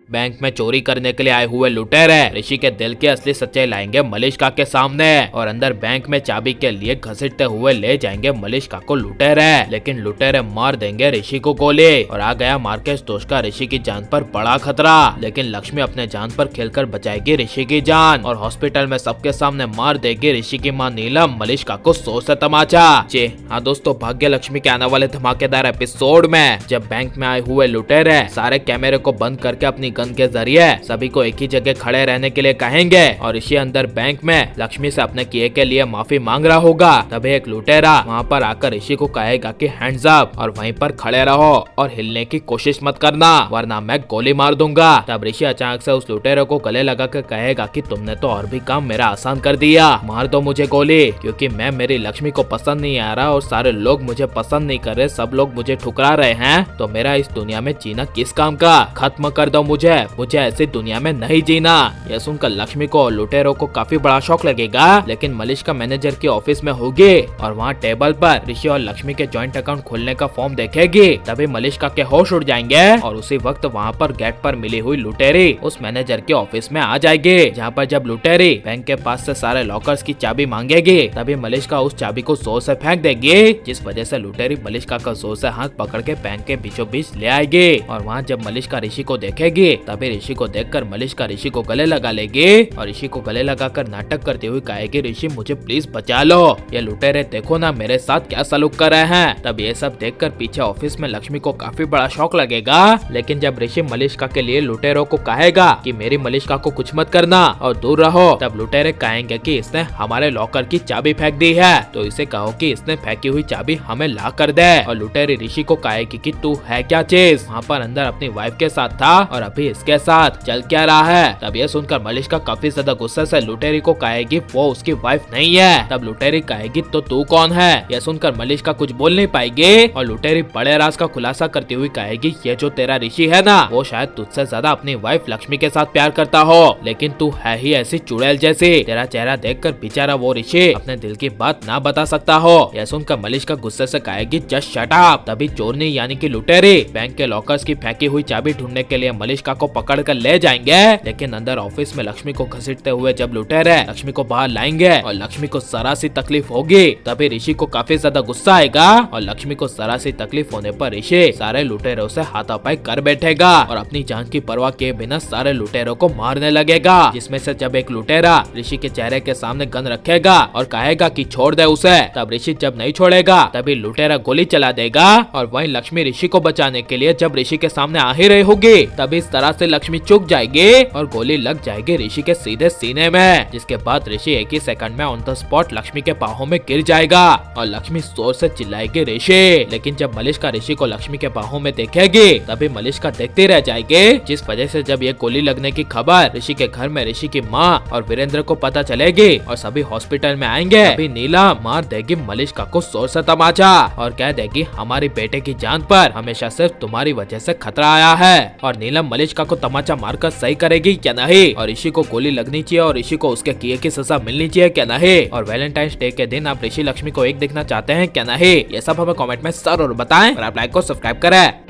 Bank में चोरी करने के लिए आए हुए लुटेरे ऋषि के दिल की असली सच्चाई लाएंगे मलिष्का के सामने और अंदर बैंक में चाबी के लिए घसीटते हुए ले जाएंगे मलिष्का को लुटेरे। लेकिन लुटेरे मार देंगे ऋषि को गोली और आ गया मार्केश तोषका ऋषि की जान पर बड़ा खतरा। लेकिन लक्ष्मी अपने जान पर खेलकर बचाएगी ऋषि की जान और हॉस्पिटल में सबके सामने मार देगी ऋषि की मां नीलम मलिष्का को 100 से तमाचा। जी हाँ दोस्तों, भाग्य लक्ष्मी के आने वाले धमाकेदार एपिसोड में जब बैंक में आए हुए लुटेरे सारे कैमरे को बंद करके अपनी गन के जरिए सभी को एक ही जगह खड़े रहने के लिए कहेंगे और ऋषि अंदर बैंक में लक्ष्मी से अपने किए के लिए माफी मांग रहा होगा, तभी एक लुटेरा वहाँ पर आकर ऋषि को कहेगा कि हैंड्स अप और वहीं पर खड़े रहो और हिलने की कोशिश मत करना वरना मैं गोली मार दूंगा। तब ऋषि अचानक से उस लुटेरे को गले लगा कर कहेगा कि तुमने तो और भी काम मेरा आसान कर दिया, मार दो मुझे गोली क्योंकि मैं मेरी लक्ष्मी को पसंद नहीं आ रहा और सारे लोग मुझे पसंद नहीं कर रहे, सब लोग मुझे ठुकरा रहे हैं, तो मेरा इस दुनिया में जीना किस काम का, खत्म कर दो मुझे ऐसी दुनिया में नहीं जीना। यह सुनकर लक्ष्मी को और लुटेरों को काफी बड़ा शौक लगेगा। लेकिन मलिष्का मैनेजर की ऑफिस में होगी और वहाँ टेबल पर ऋषि और लक्ष्मी के जॉइंट अकाउंट खोलने का फॉर्म देखेगी, तभी मलिष्का के होश उड़ जाएंगे और उसी वक्त वहाँ पर गेट पर मिली हुई लुटेरी उस मैनेजर के ऑफिस में आ जाएगी, जहाँ पर जब लुटेरी बैंक के पास से सारे लॉकर्स की चाबी मांगेगी तभी मलिष्का उस चाबी को जोर से फेंक देगी, जिस वजह से लुटेरी मलिष्का का जोर से हाथ पकड़ के बैंक के बीचों बीच ले आएगी। और वहाँ जब मलिष्का ऋषि को देखेगी तभी ऋषि को देखकर मलिष्का ऋषि को गले लगा लेगी और ऋषि को गले लगाकर नाटक करते हुए कहेगी ऋषि मुझे प्लीज बचा लो, ये लुटेरे देखो ना मेरे साथ क्या सलूक कर रहे हैं। तब ये सब देखकर पीछे ऑफिस में लक्ष्मी को काफी बड़ा शौक लगेगा। लेकिन जब ऋषि मलिष्का के लिए लुटेरों को कहेगा कि मेरी मलिष्का को कुछ मत करना और दूर रहो, तब लुटेरे कहेंगे कि इसने हमारे लॉकर की चाबी फेंक दी है तो इसे कहो कि इसने फेंकी हुई चाबी हमें ला कर दे। और लुटेरी ऋषि को कहेगी कि तू है क्या चीज, वहाँ पर अंदर अपनी वाइफ के साथ था और अभी इसके साथ चल क्या रहा है। तब ये सुनकर मलिष्का काफी ज्यादा गुस्से से लुटेरी को कहेगी वो उसकी वाइफ नहीं है। तब लुटेरी कहेगी तो तू कौन है। यह सुनकर मलिष्का कुछ बोल नहीं पाएगी और लुटेरी बड़े राज का खुलासा करती हुई कहेगी ये जो तेरा ऋषि है ना वो शायद तुझसे ज्यादा अपनी वाइफ लक्ष्मी के साथ प्यार करता हो, लेकिन तू है ही ऐसी चुड़ैल जैसी, तेरा चेहरा देखकर बेचारा वो ऋषि अपने दिल की बात ना बता सकता हो। यह सुनकर मलिष्का गुस्से से कहेगी जस्ट शट अप। तभी चोरनी यानी कि लुटेरी बैंक के लॉकर्स की फेंकी हुई चाबी ढूंढने के लिए मलिष्का को पकड़ कर ले जाएंगे। लेकिन अंदर ऑफिस में लक्ष्मी को घसीटते हुए जब लुटेरे लक्ष्मी को बाहर लाएंगे और लक्ष्मी को जरा सी तकलीफ होगी तभी ऋषि को काफी ज्यादा गुस्सा आएगा और लक्ष्मी को जरा सी तकलीफ होने पर ऋषि सारे लुटेरों से हाथापाई कर बैठेगा और अपनी जान की परवाह किए बिना सारे लुटेरों को मारने लगेगा। जिसमें से जब एक लुटेरा ऋषि के चेहरे के सामने गन रखेगा और कहेगा कि छोड़ दे उसे, तब ऋषि जब नहीं छोड़ेगा तभी लुटेरा गोली चला देगा और वहीं लक्ष्मी ऋषि को बचाने के लिए जब ऋषि के सामने आ ही रही होगी तभी इस तरह से लक्ष्मी चुक जाएगी और गोली लग जाएगी ऋषि के सीधे सीने में, जिसके बाद ऋषि एक ही सेकंड में ऑन द स्पॉट लक्ष्मी के बाहों में गिर जाएगा और लक्ष्मी जोर से चिल्लाएगी ऋषि। लेकिन जब मलिष्का ऋषि को लक्ष्मी के बाहों में देखेगी तभी मलिष्का देखती रह जाएगी, जिस वजह से जब ये गोली लगने की खबर ऋषि के घर में ऋषि की माँ और वीरेंद्र को पता चलेगी और सभी हॉस्पिटल में आएंगे तभी नीला मार देगी मलिष्का को जोर से तमाचा और कह देगी हमारी बेटे की जान पर हमेशा सिर्फ तुम्हारी वजह से खतरा आया है। और नीलम मलिष्का को तमाचा मारकर सही करेगी क्या नहीं, और ऋषि को गोली लगनी चाहिए और ऋषि को उसके किए की सजा मिलनी चाहिए क्या नहीं, और वैलेंटाइंस डे के दिन आप ऋषि लक्ष्मी को एक देखना चाहते हैं क्या नहीं, ये सब हमें कमेंट में जरूर बताएं और आप लाइक को सब्सक्राइब करें।